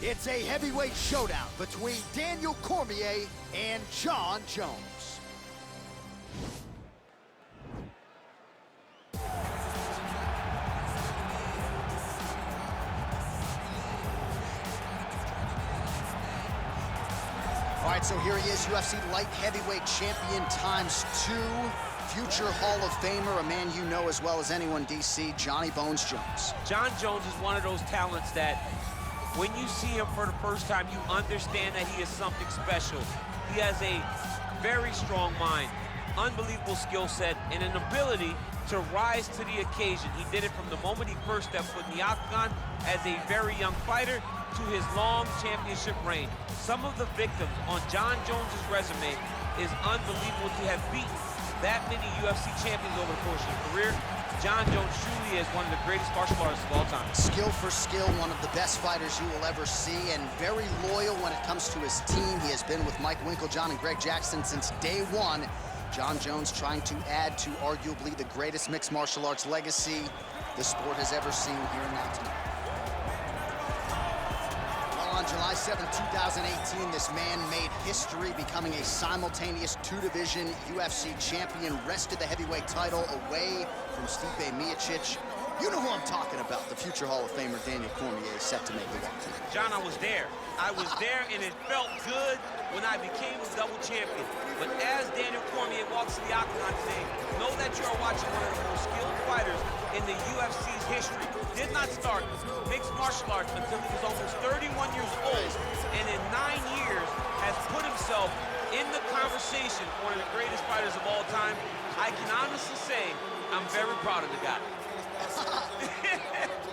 It's a heavyweight showdown between Daniel Cormier and Jon Jones. All right, so here he is, UFC light heavyweight champion ×2, future Hall of Famer, a man you know as well as anyone, DC, Johnny Bones Jones. Jon Jones is one of those talents that when you see him for the first time, you understand that he is something special. He has a very strong mind, unbelievable skill set, and an ability to rise to the occasion. He did it from the moment he first stepped foot in the octagon as a very young fighter to his long championship reign. Some of the victims on Jon Jones's resume is unbelievable to have beaten that many UFC champions over the course of his career. Jon Jones truly is one of the greatest martial artists of all time. Skill for skill, one of the best fighters you will ever see, and very loyal when it comes to his team. He has been with Mike Winkeljohn and Greg Jackson since day one. Jon Jones trying to add to arguably the greatest mixed martial arts legacy the sport has ever seen here in Mountain. On July 7, 2018, this man made history, becoming a simultaneous two-division UFC champion, wrested the heavyweight title away from Stipe Miocic. You know who I'm talking about, the future Hall of Famer Daniel Cormier is set to make the walk tonight. John, I was there. I was there, and it felt good when I became a double champion. But as Daniel Cormier walks to the octagon today, know that you are watching one of the most skilled fighters in the UFC's history. Did not start mixed martial arts until he was almost 31 years old, and in 9 years has put himself in the conversation for one of the greatest fighters of all time. I can honestly say I'm very proud of the guy.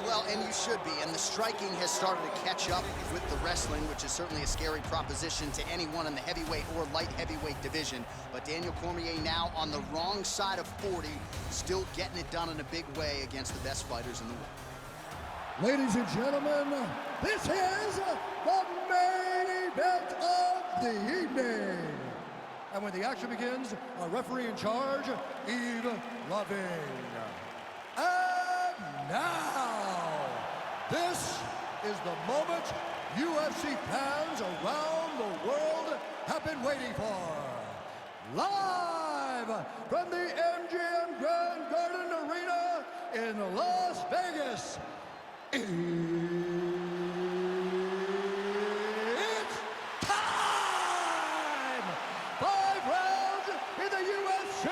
Well, and you should be, and the striking has started to catch up with the wrestling, which is certainly a scary proposition to anyone in the heavyweight or light heavyweight division. But Daniel Cormier now on the wrong side of 40, still getting it done in a big way against the best fighters in the world. Ladies and gentlemen, this is the main event of the evening. And when the action begins, our referee in charge, Yves Lavigne. And now, this is the moment UFC fans around the world have been waiting for. Live from the MGM Grand Garden Arena in Las Vegas, it's time! 5 rounds in the UFC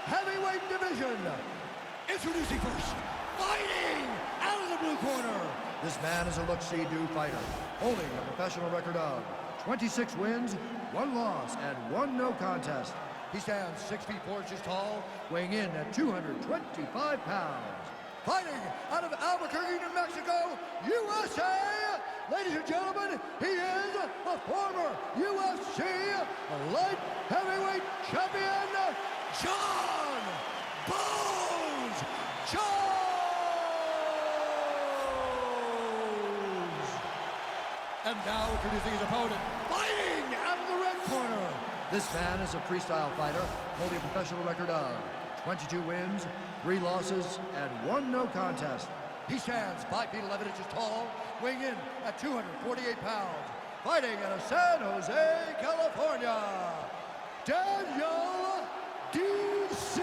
heavyweight division. Introducing first, fighting out of the blue corner. This man is a look-see-do fighter, holding a professional record of 26 wins, 1 loss, and 1 no contest. He stands 6 feet 4 inches tall, weighing in at 225 pounds. Fighting out of Albuquerque, New Mexico, USA, ladies and gentlemen, he is a former UFC light heavyweight champion, Jon Bones Jones! And now introducing his opponent, fighting out of the red corner. This man is a freestyle fighter, holding a professional record of 22 wins, 3 losses, and 1 no contest. He stands 5 feet 11 inches tall, weighing in at 248 pounds. Fighting out of San Jose, California, Daniel D.C.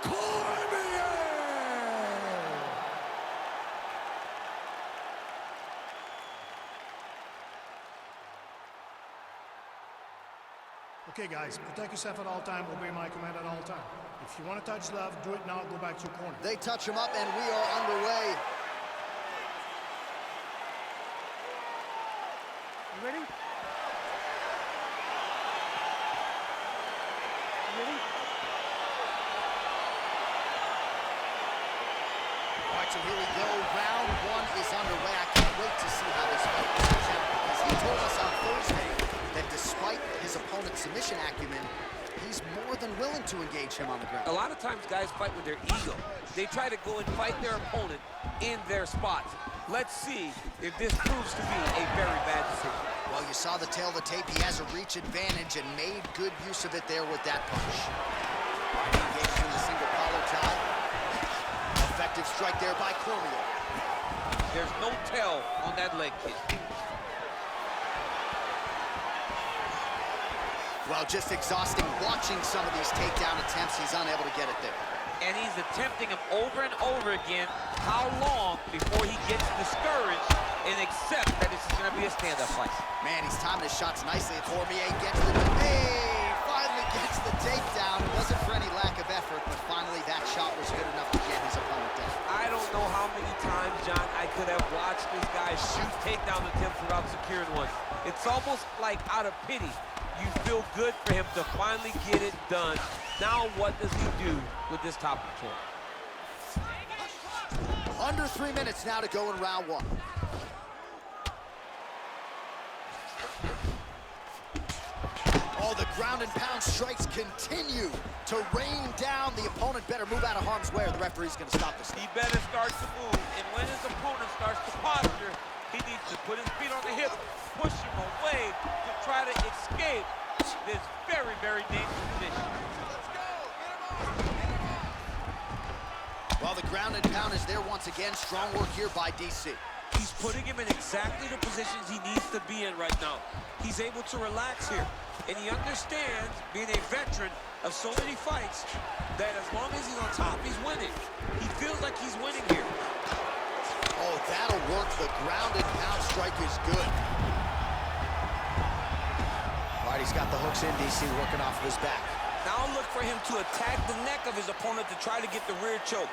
Cormier! Okay, guys, protect yourself at all time, obey my command at all time. If you want to touch love, do it now, go back to your corner. They touch him up, and we are underway. You ready? You ready? All right, so here we go. Round 1 is underway. I can't wait to see how this fight plays out, because he told us on Thursday that despite his opponent's submission acumen, he's more than willing to engage him on the ground. A lot of times guys fight with their ego. They try to go and fight their opponent in their spots. Let's see if this proves to be a very bad decision. Well, you saw the tail of the tape. He has a reach advantage and made good use of it there with that punch. He engaged in the single collar tie. Effective strike there by Cormier. There's no tell on that leg kick. Well, just exhausting watching some of these takedown attempts. He's unable to get it there. And he's attempting them over and over again. How long before he gets discouraged and accepts that this is going to be a stand-up fight? Man, he's timing his shots nicely. Cormier gets the... finally gets the takedown. It wasn't for any lack of effort, but finally that shot was good enough to get his opponent down. I don't know how many times, John, I could have watched this guy shoot takedown attempts without securing one. It's almost like out of pity. You feel good for him to finally get it done. Now what does he do with this top control? Under 3 minutes now to go in round one. Oh, the ground and pound strikes continue to rain down. The opponent better move out of harm's way or the referee's going to stop this. He better start to move, and when his opponent starts to posture, he needs to put his feet on the hip, push him away to try to escape this very, very dangerous position. Well, the ground and pound is there once again. Strong work here by DC. He's putting him in exactly the positions he needs to be in right now. He's able to relax here, and he understands, being a veteran of so many fights, that as long as he's on top, he's winning. He feels like he's winning here. Oh, that'll work. The ground and pound strike is good. All right, he's got the hooks in, DC, working off of his back. Now look for him to attack the neck of his opponent to try to get the rear choke.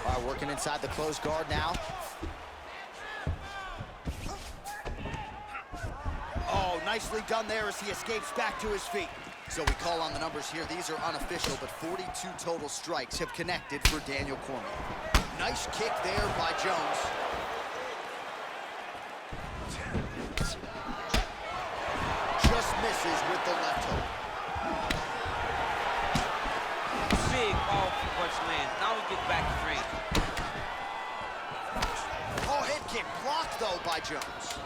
All right, working inside the closed guard now. Oh, nicely done there as he escapes back to his feet. So we call on the numbers here. These are unofficial, but 42 total strikes have connected for Daniel Cormier. Nice kick there by Jones. Just misses with the left hook. Big, powerful punch lands. Now he gets back to range. Oh, head kick blocked, though, by Jones.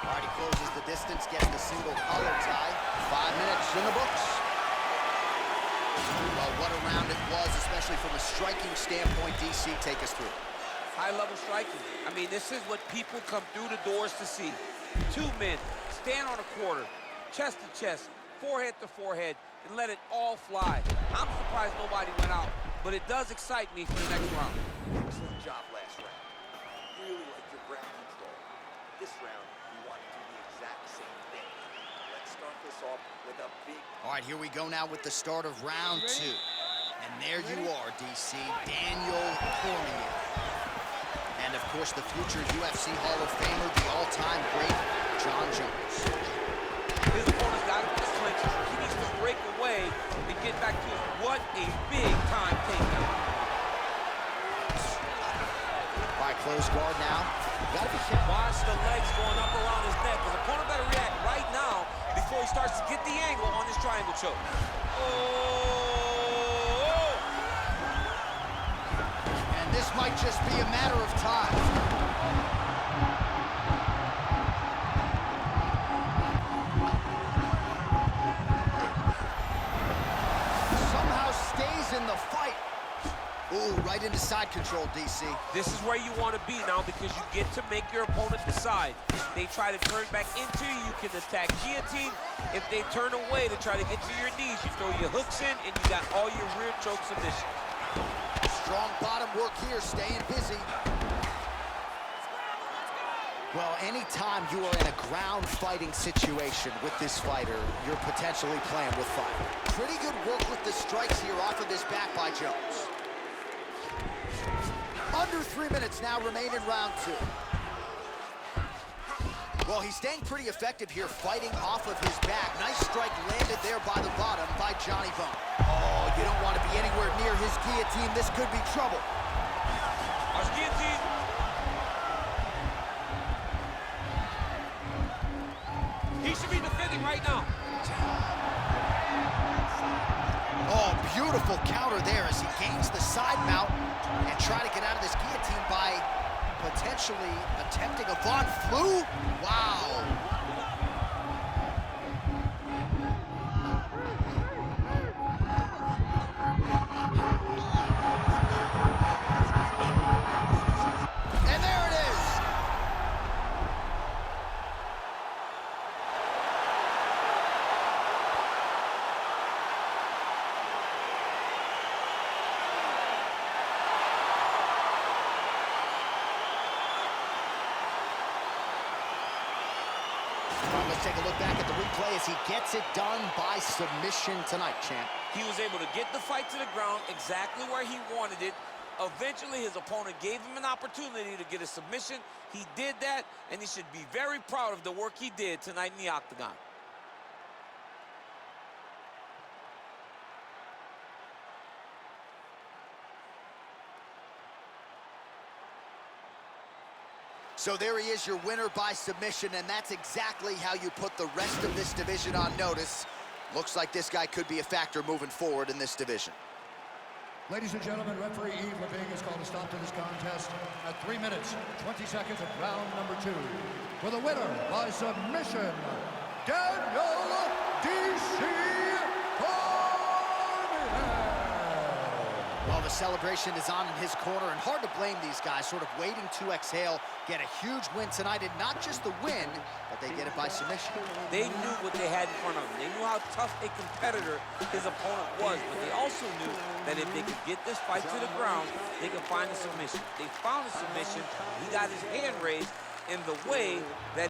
All right, he closes the distance, gets the single collar tie. 5 minutes in the books. Well, what a round it was, especially from a striking standpoint. DC, take us through. High-level striking. I mean, this is what people come through the doors to see. Two men stand on a quarter, chest to chest, forehead to forehead, and let it all fly. I'm surprised nobody went out, but it does excite me for the next round. Excellent job last round. Really like your ground control. This round, we want to do the exact same thing. Let's start this off with a big... All right, here we go now with the start of round two. And there you are, DC, Daniel Cormier. And, of course, the future UFC Hall of Famer, the all-time great John Jones. His opponent's got him in the clinch. He needs to break away and get back to it. What a big-time takedown. All right, close guard now. Got to be careful. Watch the legs going up around his neck. His opponent better react right now before he starts to get the angle on his triangle choke. Oh! And this might just be a matter of time. Somehow stays in the fight. Ooh, right into side control, DC. This is where you want to be now because you get to make your opponent decide. They try to turn back into you, you can attack guillotine. If they turn away to try to get to your knees, you throw your hooks in and you got all your rear choke submission. Strong bottom work here, staying busy. Well, anytime you are in a ground fighting situation with this fighter, you're potentially playing with fire. Pretty good work with the strikes here off of this back by Jones. Under 3 minutes now remain in round two. Well, he's staying pretty effective here, fighting off of his back. Nice strike landed there by the bottom by Johnny Bone. Oh, you don't want to be anywhere near his guillotine. This could be trouble. Our guillotine. He should be defending right now. Oh, beautiful counter there as he gains the side mount and try to get out of this guillotine by potentially attempting a Von Flue. Wow. All right, let's take a look back at the replay as he gets it done by submission tonight, champ. He was able to get the fight to the ground exactly where he wanted it. Eventually, his opponent gave him an opportunity to get a submission. He did that, and he should be very proud of the work he did tonight in the octagon. So there he is, your winner by submission, and that's exactly how you put the rest of this division on notice. Looks like this guy could be a factor moving forward in this division. Ladies and gentlemen, referee Yves Leving has called a stop to this contest at 3 minutes, 20 seconds of round number 2. For the winner by submission, Daniel D.C. Cormier. Well, the celebration is on in his corner, and hard to blame these guys, sort of waiting to exhale, get a huge win tonight, and not just the win, but they get it by submission. They knew what they had in front of them. They knew how tough a competitor his opponent was, but they also knew that if they could get this fight to the ground, they could find a submission. They found a submission. He got his hand raised in the way that